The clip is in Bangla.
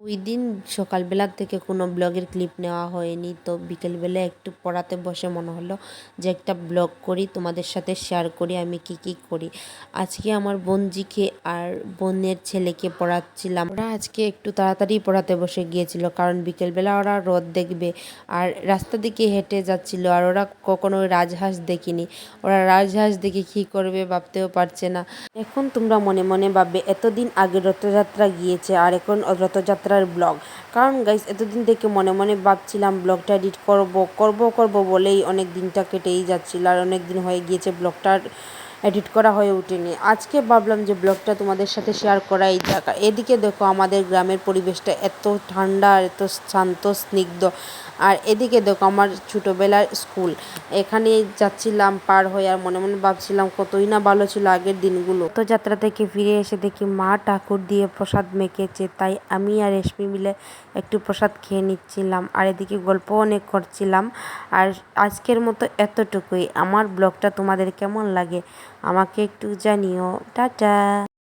ওই দিন সকালবেলা থেকে কোনো ব্লগের ক্লিপ নেওয়া হয়নি, তো বিকেলবেলা একটু পড়াতে বসে মনে হলো যে একটা ব্লগ করি, তোমাদের সাথে শেয়ার করি আমি কি করি। আজকে আমার বোনজিকে আর বোনের ছেলেকে পড়াচ্ছিলাম। ওরা আজকে একটু তাড়াতাড়ি পড়াতে বসে গিয়েছিল, কারণ বিকেলবেলা ওরা রোদ দেখবে আর রাস্তা দিকে হেঁটে যাচ্ছিল। আর ওরা কখনো রাজহাঁস দেখিনি, ওরা রাজহাঁস দেখে কী করবে ভাবতেও পারছে না। এখন তোমরা মনে মনে ভাববে এতদিন আগে রথযাত্রা গিয়েছে আর এখন রথযাত্রার ব্লগ। কারণ গাইস, এতদিন থেকে মনে মনে ভাবছিলাম ব্লগটা এডিট করব বলেই অনেক দিনটা কেটেই যাচ্ছিল, আর অনেক দিন হয়ে গিয়েছে ব্লগটা এডিট করা হয়ে ওঠেনি। আজকে ভাবলাম যে ব্লগটা তোমাদের সাথে শেয়ার করাই যাক। এদিকে দেখো আমাদের গ্রামের পরিবেশটা এত ঠান্ডা আর এত শান্ত স্নিগ্ধ। আর এদিকে দেখো আমার ছোটোবেলার স্কুল, এখানে যাচ্ছিলাম পার হয়ে, আর মনে মনে ভাবছিলাম কতই না ভালো ছিল আগের দিনগুলো। রথযাত্রা থেকে ফিরে এসে দেখি মা ঠাকুর দিয়ে প্রসাদ মেখেছে, তাই আমি আর রেশমি মিলে একটু প্রসাদ খেয়ে নিচ্ছিলাম, আর এদিকে গল্প অনেক করছিলাম। আর আজকের মতো এতটুকুই। আমার ব্লগটা তোমাদের কেমন লাগে আমাকে একটু জানিও। টাটা।